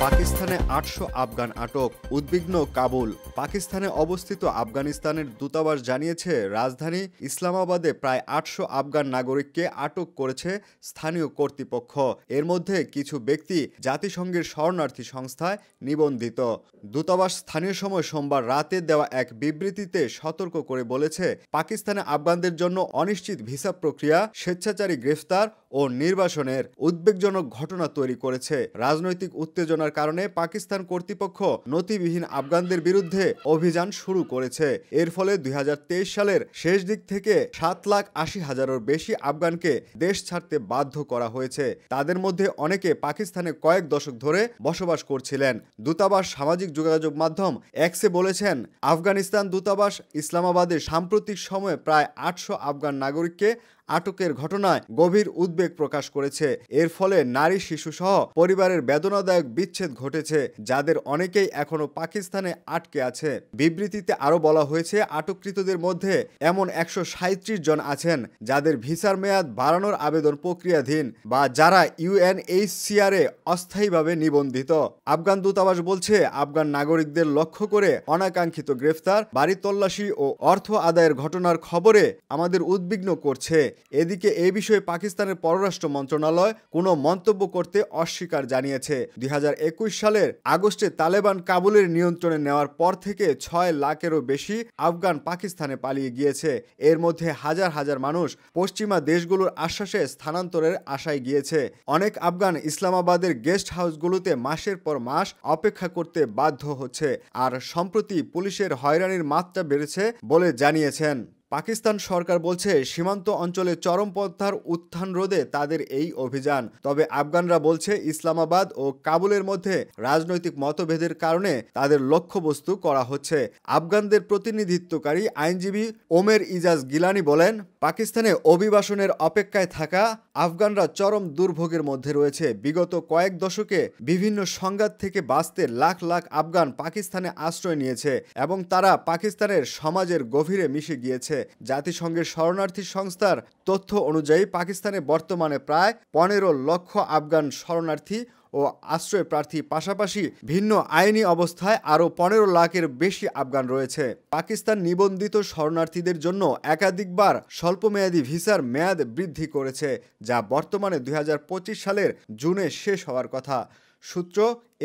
পাকিস্তানে ৮০০ আফগান আটক, উদ্বিগ্ন কাবুল। পাকিস্তানে অবস্থিত আফগানিস্তানের দূতাবাস জানিয়েছে, রাজধানী ইসলামাবাদে প্রায় ৮০০ আফগান নাগরিককে আটক করেছে স্থানীয় কর্তৃপক্ষ। এর মধ্যে কিছু ব্যক্তি জাতিসংঘের শরণার্থী সংস্থায় নিবন্ধিত। দূতাবাস স্থানীয় সময় সোমবার রাতে দেওয়া এক বিবৃতিতে সতর্ক করে বলেছে, পাকিস্তানে আফগানদের জন্য অনিশ্চিত ভিসা প্রক্রিয়া, স্বেচ্ছাচারী গ্রেফতার ও নির্বাসনের উদ্বেগজনক ঘটনা তৈরি করেছে। রাজনৈতিক উত্তেজনার কারণে পাকিস্তান কর্তৃপক্ষ নথিবিহীন আফগানদের বিরুদ্ধে অভিযান শুরু করেছে। এর ফলে ২০২৩ সালের শেষ দিক থেকে ৭,৮০,০০০-এরও বেশি আফগানকে দেশ ছাড়তে বাধ্য করা হয়েছে। তাদের মধ্যে অনেকে পাকিস্তানে কয়েক দশক ধরে বসবাস করছিলেন। দূতাবাস সামাজিক যোগাযোগ মাধ্যম এক্সে বলেছেন, আফগানিস্তান দূতাবাস ইসলামাবাদে সাম্প্রতিক সময়ে প্রায় ৮০০ আফগান নাগরিককে আটকের ঘটনায় গভীর উদ্বেগ প্রকাশ করেছে। এর ফলে নারী, শিশুসহ পরিবারের বেদনাদায়ক বিচ্ছেদ ঘটেছে, যাদের অনেকেই এখনো পাকিস্তানে আটকে আছে। বিবৃতিতে আরও বলা হয়েছে, আটককৃতদের মধ্যে এমন ১৩৭ জন আছেন যাদের ভিসার মেয়াদ বাড়ানোর আবেদন প্রক্রিয়াধীন বা যারা ইউএনএইচসিআরে অস্থায়ীভাবে নিবন্ধিত। আফগান দূতাবাস বলছে, আফগান নাগরিকদের লক্ষ্য করে অনাকাঙ্ক্ষিত গ্রেফতার, বাড়ি তল্লাশি ও অর্থ আদায়ের ঘটনার খবরে আমাদের উদ্বিগ্ন করছে। এদিকে এই বিষয়ে পাকিস্তানের পররাষ্ট্র মন্ত্রণালয় কোনো মন্তব্য করতে অস্বীকার জানিয়েছে। ২০২১ সালের আগস্টে তালেবান কাবুলের নিয়ন্ত্রণে নেওয়ার পর থেকে ৬ লাখেরও বেশি আফগান পাকিস্তানে পালিয়ে গিয়েছে। এর মধ্যে হাজার হাজার মানুষ পশ্চিমা দেশগুলোর আশ্বাসে স্থানান্তরের আশায় গিয়েছে। অনেক আফগান ইসলামাবাদের গেস্ট হাউসগুলোতে মাসের পর মাস অপেক্ষা করতে বাধ্য হচ্ছে। আর সম্প্রতি পুলিশের হয়রানির মাত্রা বেড়েছে বলে জানিয়েছেন। পাকিস্তান সরকার বলছে, সীমান্ত অঞ্চলে চরমপন্থার উত্থান রোধে তাদের এই অভিযান। তবে আফগানরা বলছে, ইসলামাবাদ ও কাবুলের মধ্যে রাজনৈতিক মতভেদের কারণে তাদের লক্ষ্যবস্তু করা হচ্ছে। আফগানদের প্রতিনিধিত্বকারী আইনজীবী ওমের ইজাজ গিলানি বলেন, পাকিস্তানে অভিবাসনের অপেক্ষায় থাকা আফগানরা চরম দুর্ভোগের মধ্যে রয়েছে। বিগত কয়েক দশকে বিভিন্ন সংঘাত থেকে বাঁচতে লাখ লাখ আফগান পাকিস্তানে আশ্রয় নিয়েছে এবং তারা পাকিস্তানের সমাজের গভীরে মিশে গিয়েছে। জাতিসংঘের শরণার্থী সংস্থার তথ্য অনুযায়ী পাকিস্তানে বর্তমানে প্রায় ১৫ লক্ষ আফগান শরণার্থী ও আশ্রয় প্রার্থী, পাশাপাশি ভিন্ন আইনি অবস্থায় আরও ১৫ লাখের বেশি আফগান রয়েছে। পাকিস্তান নিবন্ধিত শরণার্থীদের জন্য একাধিকবার স্বল্পমেয়াদী ভিসার মেয়াদ বৃদ্ধি করেছে, যা বর্তমানে ২০২৫ সালের জুনে শেষ হওয়ার কথা। সূত্র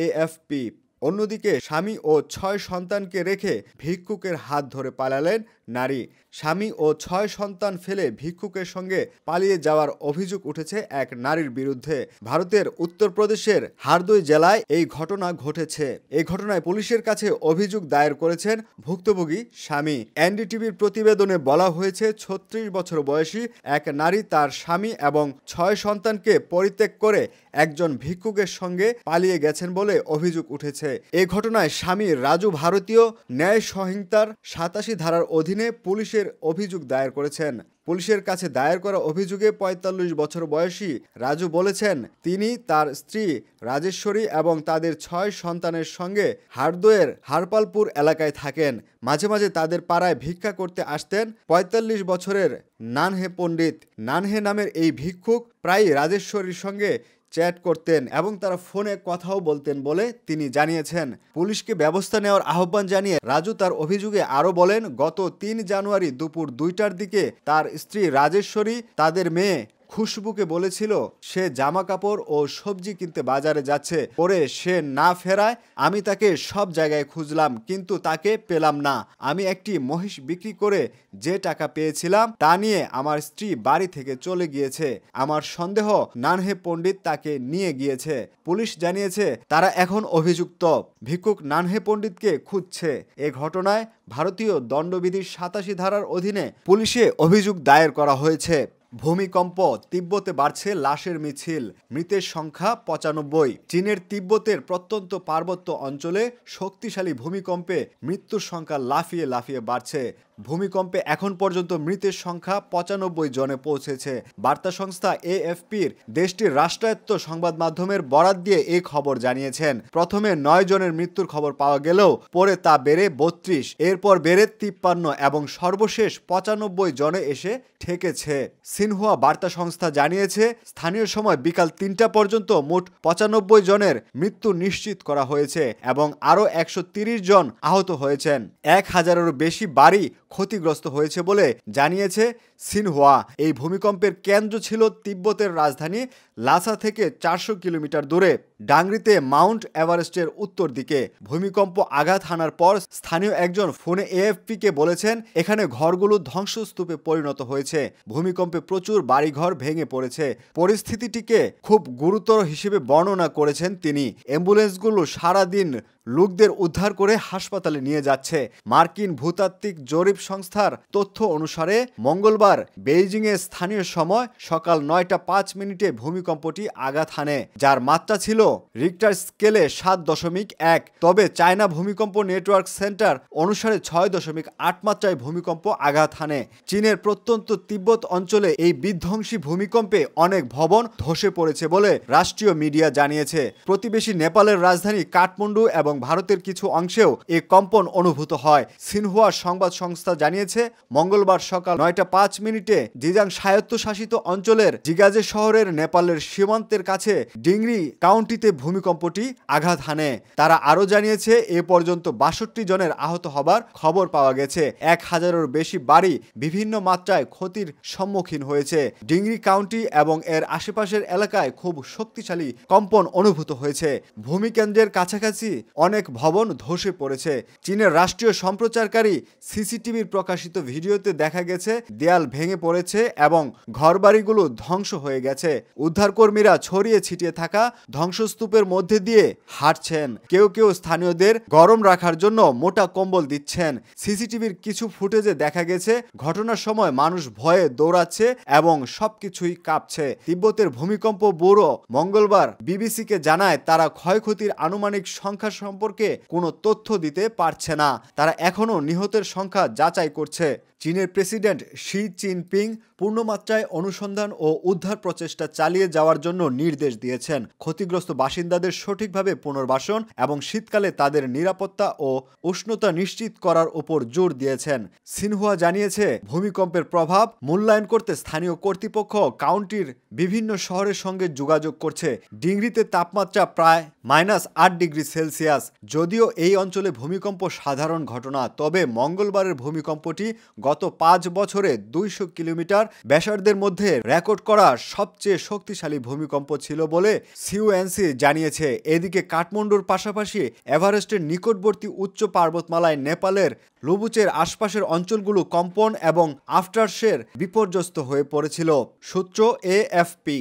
এএফপি। অন্যদিকে স্বামী ও ৬ সন্তানকে রেখে ভিক্ষুকের হাত ধরে পালালেন নারী। স্বামী ও ৬ সন্তান ফেলে ভিক্ষুকের সঙ্গে পালিয়ে যাওয়ার অভিযোগ উঠেছে এক নারীর বিরুদ্ধে। ভারতের উত্তরপ্রদেশের হারদই জেলায় এই ঘটনা ঘটেছে। এই ঘটনায় পুলিশের কাছে অভিযোগ দায়ের করেছেন ভুক্তভোগী স্বামী। এনডিটিভির প্রতিবেদনে বলা হয়েছে, ৩৬ বছর বয়সী এক নারী তার স্বামী এবং ৬ সন্তানকে পরিত্যাগ করে একজন ভিক্ষুকের সঙ্গে পালিয়ে গেছেন বলে অভিযোগ উঠেছে। এই ঘটনায় স্বামী রাজু ভারতীয় ন্যায় সংহিতার ৮৭ ধারার অধীনে পুলিশের অভিযোগ দায়ের করেছেন। পুলিশের কাছে দায়ের করা অভিযোগে ৪৫ বছর বয়সী রাজু বলেছেন, তিনি তার স্ত্রী রাজেশ্বরী এবং তাদের ৬ সন্তানের সঙ্গে হারদইয়ের হারপালপুর এলাকায় থাকেন। মাঝে মাঝে তাদের পাড়ায় ভিক্ষা করতে আসতেন ৪৫ বছরের নানহে পণ্ডিত। নানহে নামের এই ভিক্ষুক প্রায়ই রাজেশ্বরীর সঙ্গে চ্যাট করতেন এবং তারা ফোনে কথাও বলতেন বলে তিনি জানিয়েছেন। পুলিশকে ব্যবস্থা নেওয়ার আহ্বান জানিয়ে রাজু তার অভিযোগে আরও বলেন, গত ৩ জানুয়ারি দুপুর ২টার দিকে তার স্ত্রী রাজেশ্বরী তাদের মেয়ে খুশবুকে বলেছিল সে জামা কাপড় ও সবজি কিনতে বাজারে যাচ্ছে। পরে সে না ফেরায় আমি তাকে সব জায়গায় খুঁজলাম, কিন্তু তাকে পেলাম না। আমি একটি মহিষ বিক্রি করে যে টাকা পেয়েছিলাম তা নিয়ে আমার স্ত্রী বাড়ি থেকে চলে গিয়েছে। আমার সন্দেহ নানহে পণ্ডিত তাকে নিয়ে গিয়েছে। পুলিশ জানিয়েছে তারা এখন অভিযুক্ত ভিক্ষুক নানহে পণ্ডিতকে খুঁজছে। এ ঘটনায় ভারতীয় দণ্ডবিধির ৮৭ ধারার অধীনে পুলিশে অভিযোগ দায়ের করা হয়েছে। ভূমিকম্প, তিব্বতে বাড়ছে লাশের মিছিল, মৃতের সংখ্যা ৯৫। চীনের তিব্বতের প্রত্যন্ত পার্বত্য অঞ্চলে শক্তিশালী ভূমিকম্পে মৃত্যুর সংখ্যা লাফিয়ে লাফিয়ে বাড়ছে। ভূমিকম্পে এখন পর্যন্ত মৃতের সংখ্যা ৯৫ জনে পৌঁছেছে। বার্তা সংস্থা এএফপির দেশটির রাষ্ট্রায়ত্ত সংবাদ মাধ্যমের বরাত দিয়ে এই খবর জানিয়েছেন। প্রথমে ৯ জনের মৃত্যুর খবর পাওয়া গেলেও পরে তা বেড়ে ৩২, এরপর বেড়ে ৫৩ এবং সর্বশেষ ৯৫ জনে এসে ঠেকেছে। সিনহুয়া বার্তা সংস্থা জানিয়েছে, স্থানীয় সময় বিকাল ৩টা পর্যন্ত মোট ৯৫ জনের মৃত্যু নিশ্চিত করা হয়েছে এবং আরও ১৩০ জন আহত হয়েছেন। ১,০০০-এরও বেশি বাড়ি ক্ষতিগ্রস্ত হয়েছে বলে জানিয়েছে সিনহুয়া। এই ভূমিকম্পের কেন্দ্র ছিল তিব্বতের রাজধানী লাসা থেকে ৪০০ কিলোমিটার দূরে ডাংরিতে মাউন্ট এভারেস্টের উত্তর দিকে। ভূমিকম্প আঘাত হানার পর স্থানীয় একজন ফোনে এএফপিকে বলেছেন, এখানে ঘরগুলো ধ্বংসস্তূপে পরিণত হয়েছে। ভূমিকম্পে প্রচুর বাড়িঘর ভেঙে পড়েছে। পরিস্থিতিটিকে খুব গুরুতর হিসেবে বর্ণনা করেছেন তিনি। অ্যাম্বুলেন্সগুলো সারাদিন লোকদের উদ্ধার করে হাসপাতালে নিয়ে যাচ্ছে। মার্কিন ভূতাত্ত্বিক জরিপ সংস্থার তথ্য অনুসারে মঙ্গলবার বেইজিংয়ে স্থানীয় সময় সকাল ৯টা ৫ মিনিটে ভূমিকম্পটি আঘাত হানে, যার মাত্রা ছিল রিক্টার স্কেলে ৭.১। তবে চায়না ভূমিকম্প নেটওয়ার্ক সেন্টার অনুসারে ৬.৮ মাত্রায় ভূমিকম্প আঘাত হানে। চীনের প্রত্যন্ত তিব্বত অঞ্চলে এই বিধ্বংসী ভূমিকম্পে অনেক ভবন ধসে পড়েছে বলে রাষ্ট্রীয় মিডিয়া জানিয়েছে। প্রতিবেশী নেপালের রাজধানী কাঠমান্ডু এবং ভারতের কিছু অংশেও এই কম্পন অনুভূত হয়। সিনহুয়া সংবাদ সংস্থা জানিয়েছে, মঙ্গলবার সকাল ৯টা ৫ মিনিটে জিজাং স্বায়ত্তশাসিত অঞ্চলের জিগাজে শহরের নেপালের সীমান্তের কাছে ডিংরি কাউন্টিতে ভূমিকম্পটি আঘাত হানে। তারা আরও জানিয়েছে, এ পর্যন্ত ৬২ জনের আহত হবার খবর পাওয়া গেছে। ১,০০০-এরও বেশি বাড়ি বিভিন্ন মাত্রায় ক্ষতির সম্মুখীন হয়েছে। ডিংরি কাউন্টি এবং এর আশেপাশের এলাকায় খুব শক্তিশালী কম্পন অনুভূত হয়েছে। ভূমিকেন্দ্রের কাছাকাছি অনেক ভবন ধসে পড়েছে। চীনের রাষ্ট্রীয় সম্প্রচারকারী সিসিটিভির প্রকাশিত ভিডিওতে দেখা গেছে দেয়াল ভেঙে পড়েছে এবং ঘরবাড়িগুলো ধ্বংস হয়ে গেছে। উদ্ধারকর্মীরা ছড়িয়ে ছিটিয়ে থাকা ধ্বংসস্তূপের মধ্যে দিয়ে হাঁটছেন। কেউ কেউ স্থানীয়দের গরম রাখার জন্য মোটা কম্বল দিচ্ছেন। সিসিটিভির কিছু ফুটেজে দেখা গেছে ঘটনার সময় মানুষ ভয়ে দৌড়াচ্ছে এবং সবকিছুই কাঁপছে। তিব্বতের ভূমিকম্প ব্যুরো মঙ্গলবার বিবিসিকে জানায়, তারা ক্ষয়ক্ষতির আনুমানিক সংখ্যা সম্পর্কে কোনো তথ্য দিতে পারছে না। তারা এখনও নিহতের সংখ্যা যাচাই করছে। চীনের প্রেসিডেন্ট শি জিনপিং পূর্ণমাত্রায় অনুসন্ধান ও উদ্ধার প্রচেষ্টা চালিয়ে যাওয়ার জন্য নির্দেশ দিয়েছেন। ক্ষতিগ্রস্ত বাসিন্দাদের সঠিকভাবে পুনর্বাসন এবং শীতকালে তাদের নিরাপত্তা ও উষ্ণতা নিশ্চিত করার উপর জোর দিয়েছেন। সিনহুয়া জানিয়েছে, ভূমিকম্পের প্রভাব মূল্যায়ন করতে স্থানীয় কর্তৃপক্ষ কাউন্টির বিভিন্ন শহরের সঙ্গে যোগাযোগ করছে। ডিংরিতে তাপমাত্রা প্রায় -৮ ডিগ্রি সেলসিয়াস। যদিও এই অঞ্চলে ভূমিকম্প সাধারণ ঘটনা, তবে মঙ্গলবারের ভূমিকম্পটি গত ৫ বছরে ২০০ কিলোমিটার ব্যাসার্ধের মধ্যে রেকর্ড করা সবচেয়ে শক্তিশালী ভূমিকম্প ছিল বলে সিইউএনসি জানিয়েছে। এদিকে কাঠমান্ডুর পাশাপাশি এভারেস্টের নিকটবর্তী উচ্চ পর্বতমালায় নেপালের লুবুচের আশপাশের অঞ্চলগুলো কম্পন এবং আফটারশের বিপর্যস্ত হয়ে পড়েছিল। সূত্র এএফপি।